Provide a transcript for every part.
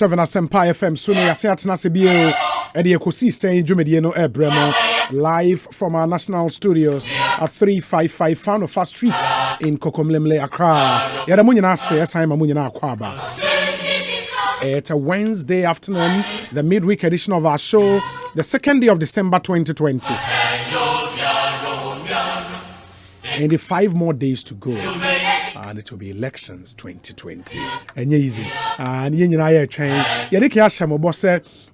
M'Ahiasem FM so no yase atena se bio e de Ekosiisen M'Ahiasem live from our national studios at 355 Fanofa Street in Kokomlemle, Accra. Yada mu nyina se esan ma mu nyina akwaba. It's a Wednesday afternoon, the midweek edition of our show, the 2nd day of December 2020. And 5 more days to go. And it will be elections 2020. And easy. And you train.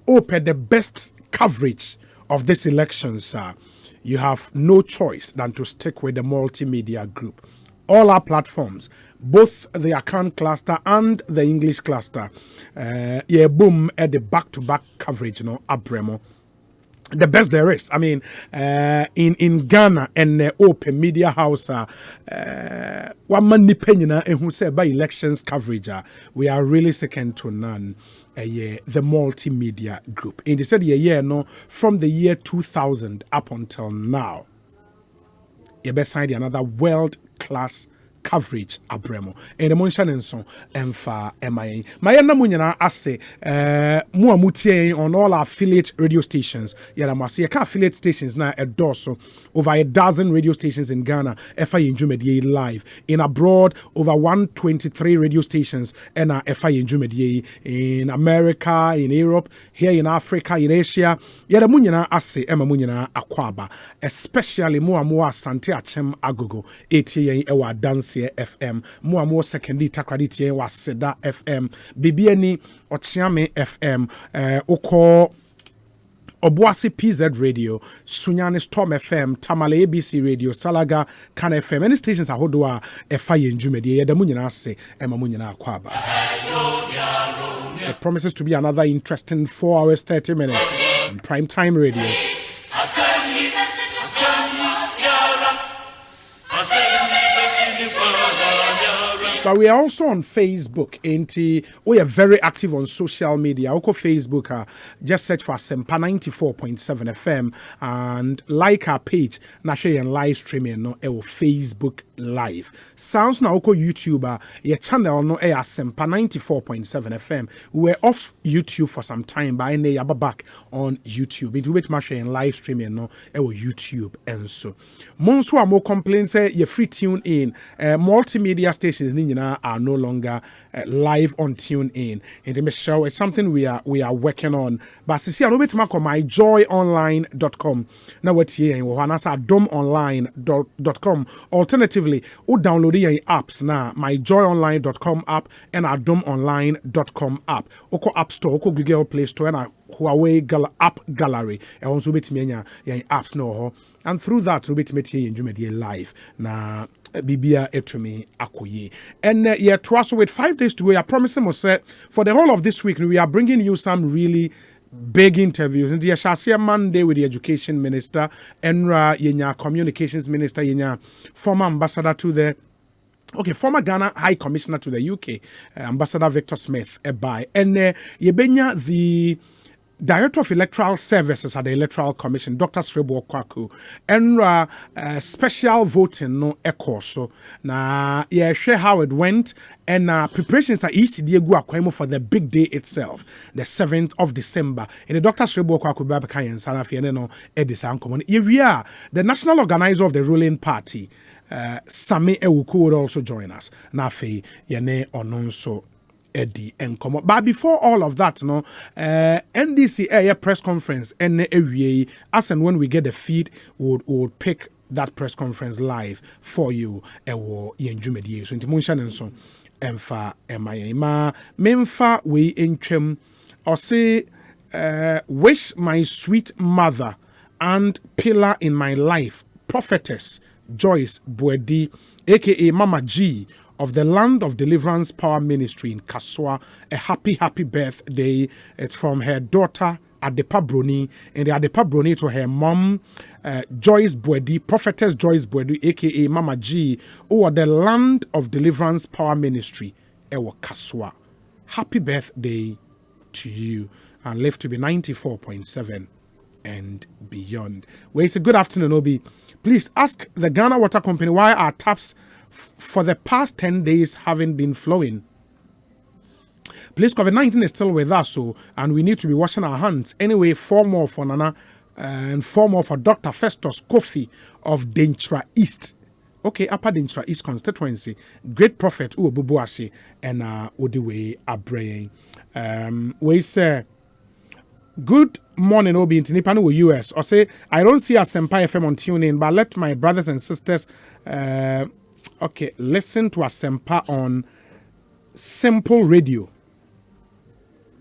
Open the best coverage of this election, sir. You have no choice than to stick with the multimedia group. All our platforms, both the account cluster and the English cluster, boom at the back-to-back coverage, abremo. The best there is. I mean, in Ghana and Open Media House, one man penina and who said by elections coverage, we are really second to none. The multimedia group. And they said from the year 2000 up until now, you best find another world-class coverage abremo and the moncha nenso emfa MIA mayana munyana ase mu amutie on all our affiliate radio stations yada mase ka affiliate stations na edoso over a dozen radio stations in Ghana FI Njumedie live in abroad over 123 radio stations and FI Njumedie in America, in Europe, here in Africa, in Asia yada munyana ase ema munyana akwaba especially mu asante achem agogo etie ewa dance FM, more secondary takraditie wa Seda FM, Bibiani Ochiame FM, Oko Obuasi PZ Radio, Sunyani Storm FM, Tamale ABC Radio, Salaga Kan FM. Any stations are hodwa FI Njumedie, the Munyana se, Emma Munyana Kwaba. It promises to be another interesting 4 hours, 30 minutes on prime time radio. But we are also on Facebook, we are very active on social media. Oko Facebook, just search for Sempa 94.7 FM and like our page, Nashe and live streaming no Facebook Live. Sounds now Oko YouTuber, your channel no Sempa 94.7 FM. We were off YouTube for some time, but I are back on YouTube. It will be Nashe and live streaming no YouTube and so. Monso are more complaints. You free tune in multimedia stations. Are no longer live on tune in. And the show it's something we are working on. But see, I know bit myjoyonline.com. Now what's here in domonline.com. Alternatively, or download the apps now. myjoyonline.com app and our domonline.com app. Oko App Store, Oko Google Play Store, and our Huawei app gallery. And also bit me apps no. And through that, we bit me live na. Bibia etumi akoye. And to us with 5 days to go, I promise him for the whole of this week, we are bringing you some really big interviews. And the Shasia Monday with the Education Minister, Enra Yenya Communications Minister, Yenya former ambassador to the former Ghana High Commissioner to the UK, Ambassador Victor Smith, by and Yebenya the Director of Electoral Services at the Electoral Commission, Dr. Srebo Kwaku, and special voting no Ekoso. Na share how it went and preparations are easy for the big day itself, the 7th of December. In the Dr. Srebo Kwaku Babaka and Sanafiano Edison Common. Here, the national organizer of the ruling party, Sami Ewuku, would also join us. Nafi Yene Ononso. Eddie and come up. But before all of that, NDC Air press conference and as and when we get the feed, we'll pick that press conference live for you. So into Munshan and so Emfa MIA Memfa we in Chem or say wish my sweet mother and pillar in my life, prophetess Joyce Buedi, aka Mama G, of the Land of Deliverance Power Ministry in Kaswa, a happy birthday. It's from her daughter Adepa Broni, and the Adepa Broni to her mom Joyce Buedi, prophetess Joyce Buedi, aka Mama G, or the Land of Deliverance Power Ministry, Ewa Kaswa. Happy birthday to you, and live to be 94.7 and beyond. Well, it's a good afternoon, Obi. Please ask the Ghana Water Company why our taps for the past 10 days haven't been flowing. Please, COVID-19 is still with us, so and we need to be washing our hands. Anyway, 4 more for Nana and 4 more for Dr. Festus Kofi of Dentra East. Okay, Upper Dentra East constituency. Great prophet Uobubuashi and Odiwe Abraying. We say good morning, Obi in Nipano US. Or say I don't see a Senpai FM on TuneIn, but let my brothers and sisters listen to a Senpai on Simple Radio.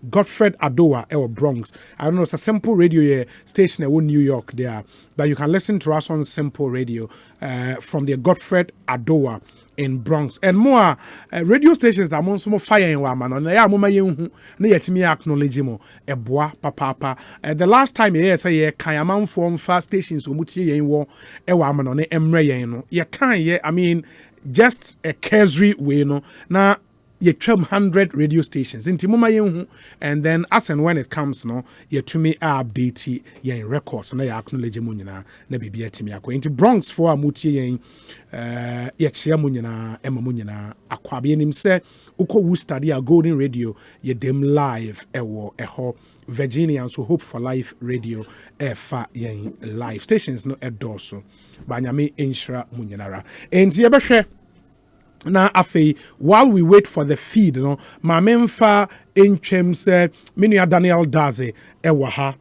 Godfred Adowa or Bronx. I don't know, it's a Simple Radio station in New York there, but you can listen to us on Simple Radio from the Godfred Adowa in Bronx. And more radio stations are more fire in Waman. And I am me acknowledge mo eboa papa. The last time say Kayaman form fast stations umuti yen wo e Waman on emre yen no. Ye can I mean just a cursory way no. Na ye 100 radio stations in Timuma, and then as and when it comes, no, ye to me update ye in records, na ye acknowledge munina, na bibi etimi akwa. Into Bronx for amuti ye chia munina, Emma munina, akwabi nim se uko wu study a golden radio ye dem live eho Virginia so Hope for Life radio fa ye live stations no edoso. Banyame inshra muninara. And ye behwe na afei while we wait for the feed no ma memfa entwem se menua Daniel Daze ewa ha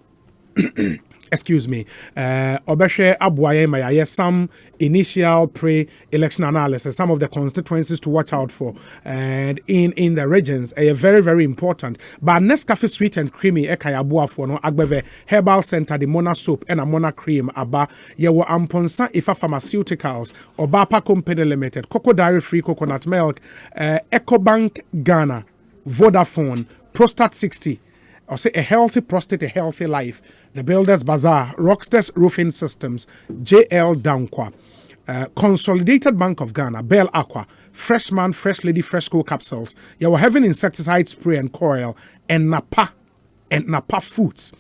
excuse me obehwe aboaye ma some initial pre-election analysis, some of the constituencies to watch out for and in the regions are very very important. But Nescafe Sweet and Creamy ekaya aboafo no agbeve herbal center, the Mona soap and a Mona cream aba yewo amponsa ifa pharmaceuticals Obapa Company Limited, Cocoa Dairy Free Coconut Milk, Ecobank Ghana, Vodafone, Prostate 60, or say a healthy prostate, a healthy life, the Builders Bazaar, Rocksters Roofing Systems, JL Dankwa, Consolidated Bank of Ghana, Bell Aqua, Freshman, Fresh Lady, Fresco capsules. You were having insecticide spray and coil, and Napa Foods,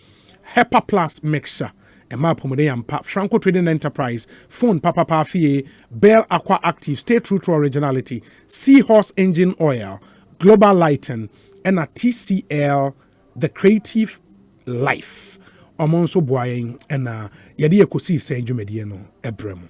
Hepa Plus mixture, and Mapomode Franco Trading Enterprise, Phone Papa Pafie, Bell Aqua Active, stay true to originality, Seahorse Engine Oil, Global Lighten, and a TCL, The Creative Life. Omonso boying and yadi Ekosiisen M'Ahiasem ebrem.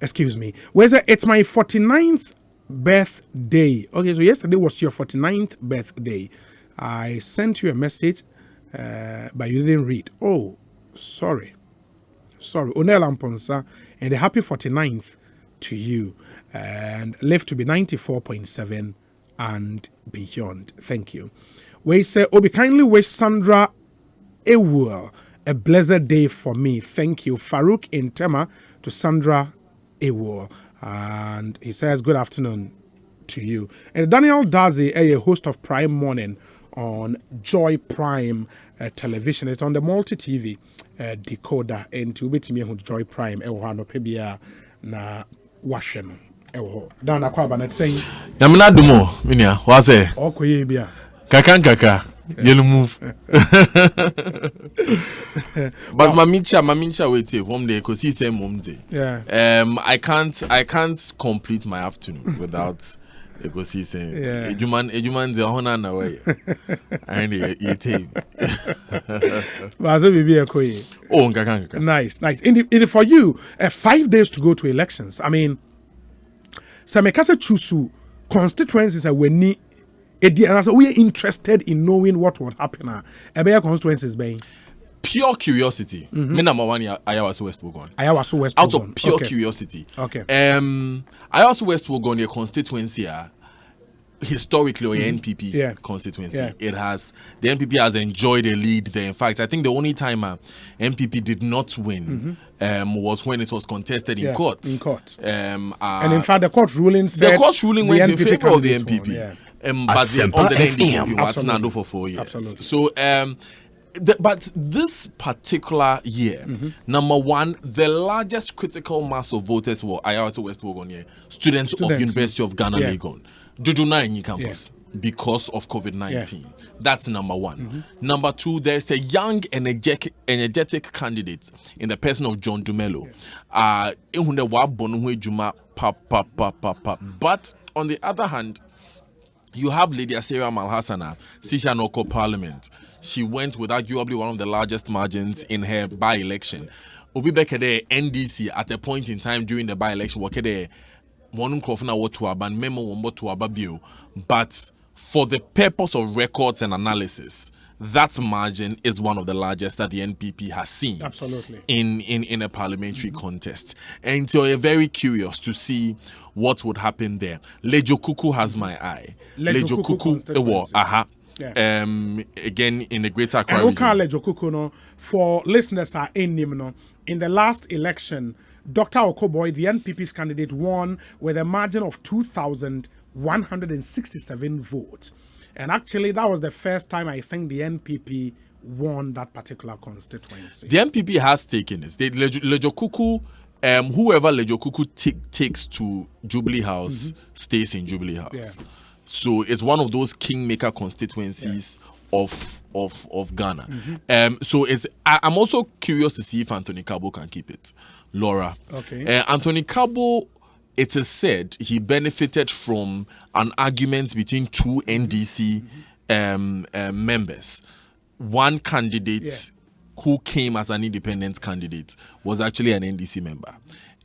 Excuse me. It's my 49th birthday. Okay, so yesterday was your 49th birthday. I sent you a message, but you didn't read. Oh, sorry. Onel Amponsa, and a happy 49th to you, and live to be 94.7 and beyond. Thank you. We say, Obi, kindly wish Sandra Ewell a blessed day for me. Thank you. Farouk in Tema to Sandra Ewell. And he says, good afternoon to you. And Daniel Daze, a host of Prime Morning on Joy Prime television. It's on the multi-TV decoder. And to be to Joy Prime, Ewano Pebia na Washington. Dana kwaba na saying Yamna dumo minia wase okoye bia kaka yellow move but mamincha wait from the Ekosiisen M'Ahiasem. Yeah. I can't complete my afternoon without Ekosiisen. Yeah. Ejuman ze hona na way and you Bazo bibi ekoye. Oh kaka Nice. In for you 5 days to go to elections. I mean, Samekasa Chusu constituencies are when and so we are interested in knowing what would happen. Ebea constituencies being pure curiosity. Me number one Ayawaso West Wogon. Out of pure curiosity. Okay. Ayawaso West Wogon, your constituency historically or NPP constituency. Yeah. It has the NPP has enjoyed a lead there. In fact, I think the only time NPP did not win was when it was contested in court. And in fact, the court ruling said went in favor of the NPP. But the NPP was not for 4 years. Absolutely. So but this particular year, number one, the largest critical mass of voters were Ayawaso West Wogon, students of University of Ghana, Legon, Jojuna in campus, because of COVID-19. Yeah. That's number one. Number two, there's a young, energetic candidate in the person of John Dumelo. But on the other hand, You have Lady Asera Malhassana, Sishanoko Parliament. She went with arguably one of the largest margins in her by-election. Obi Bekede NDC at a point in time during the by-election, wakede one crofna what to aban memo wombo to ababio. But for the purpose of records and analysis, that margin is one of the largest that the NPP has seen. Absolutely. In a parliamentary contest. And so you're very curious to see what would happen there. Lejo Kuku has my eye. Lejo Kuku, yeah. Again in the Greater Accra region. Lejo Kuku, no, for listeners are in him, no, in the last election, Dr. Okoboy, the NPP's candidate, won with a margin of 2,167 votes. And actually, that was the first time I think the NPP won that particular constituency. The NPP has taken this. Lejo Kuku, whoever Lejo Kuku takes to Jubilee House stays in Jubilee House. Yeah. So it's one of those kingmaker constituencies of Ghana. So I'm also curious to see if Anthony Cabo can keep it. Laura. Okay. Anthony Cabo, it is said he benefited from an argument between two NDC members. One candidate who came as an independent candidate was actually an NDC member.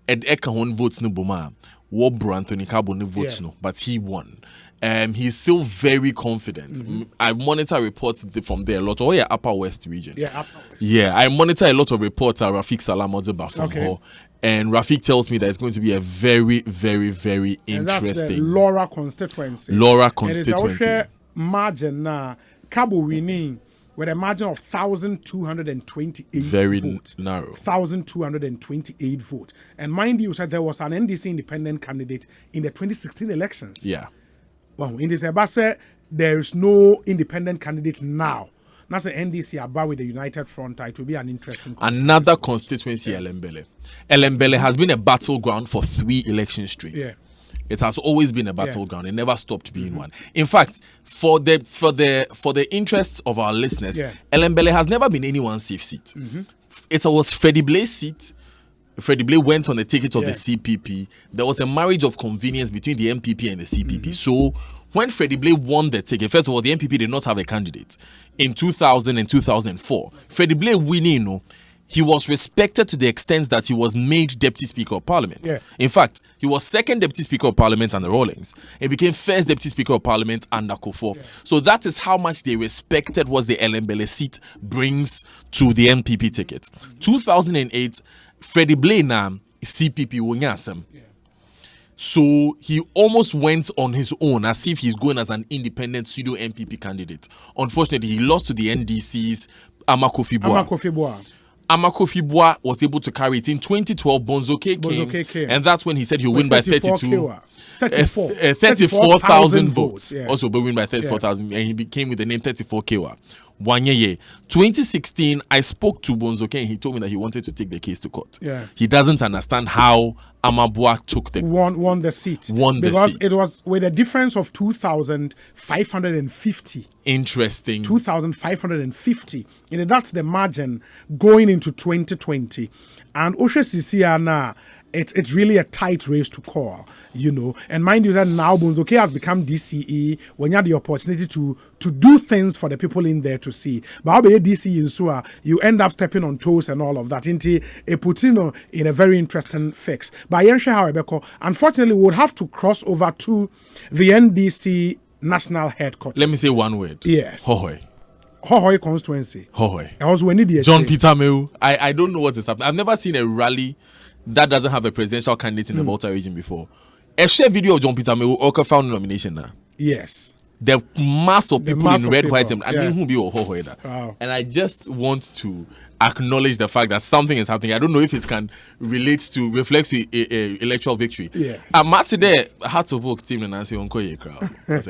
Ed Ekahon votes no boma, Wobro Anthony Cabo no votes no, but he won. He's still very confident. I monitor reports from there a lot. Oh yeah, Upper West region. Yeah, Upper West. Yeah, I monitor a lot of reports at Rafik Salamodeba from her. And Rafik tells me that it's going to be a very, very, very interesting. That's the Laura constituency. And it's a margin now. Cabo winning with a margin of 1,228 very votes. Narrow. 1,228 votes. And mind you, there was an NDC independent candidate in the 2016 elections. Yeah. Well, in this Ebase, there is no independent candidate now. That's the NDC about with the United Front. It will be an interesting constituency. Another constituency, Elembele. Elembele has been a battleground for 3 election straight. Yeah. It has always been a battleground. It never stopped being one. In fact, for the interests of our listeners, Elembele has never been anyone's safe seat. It was Freddie Blake's seat. Freddie Blake went on the ticket of the CPP. There was a marriage of convenience between the MPP and the CPP. So when Freddie Blake won the ticket, first of all, the MPP did not have a candidate. In 2000 and 2004, Freddie Blake winning, he was respected to the extent that he was made Deputy Speaker of Parliament. Yeah. In fact, he was second Deputy Speaker of Parliament under Rawlings. He became first Deputy Speaker of Parliament under Kufuor. Yeah. So that is how much they respected what the Elembele seat brings to the NPP ticket. 2008, Freddie Blake now CPP M'Ahiasem. So he almost went on his own as if he's going as an independent pseudo MPP candidate. Unfortunately, he lost to the NDC's Amakofi Boa. Amakofi Boa was able to carry it. In 2012, Bonzo K came, and that's when he said he'll win by 34,000 votes. Yeah. Also, but win by 34,000, and he became with the name 34 Kewa. 1 year. 2016, I spoke to Bonzo K, and he told me that he wanted to take the case to court. Yeah. He doesn't understand how Amabua took the won the seat. Because it was with a difference of 2,550. Interesting. 2,550. And that's the margin going into 2020. And Osha Sisiana, it's really a tight race to call, you know. And mind you that now Bonzo K has become DCE when you have the opportunity to do things for the people in there to see. But how be a DCE in Sua, you end up stepping on toes and all of that. It puts in a very interesting fix. But unfortunately, we would have to cross over to the NDC national headquarters. Let me say one word. Yes. Hohoi. Hohoi constituency. Hohoi. I was winning the John Peter Meu. I don't know what is happening. I've never seen a rally that doesn't have a presidential candidate in the Volta region before. A share video of John Peter Meu found nomination now. Yes. The mass of people in red, white, and who be wow. And I just want to acknowledge the fact that something is happening. I don't know if it can reflect to electoral victory. Yeah. I'm today had to vote team and answer on Koye crowd. I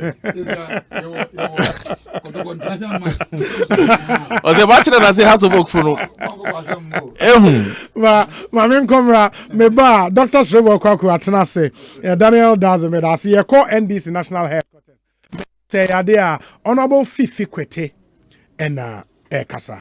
said, I say how to vote for no. My name Comra Meba Dr. Srebo Kwaku Atenase Daniel Dazeme I see a call NDC national headquarters. Say there Honorable Fifi Kwete and Kasa.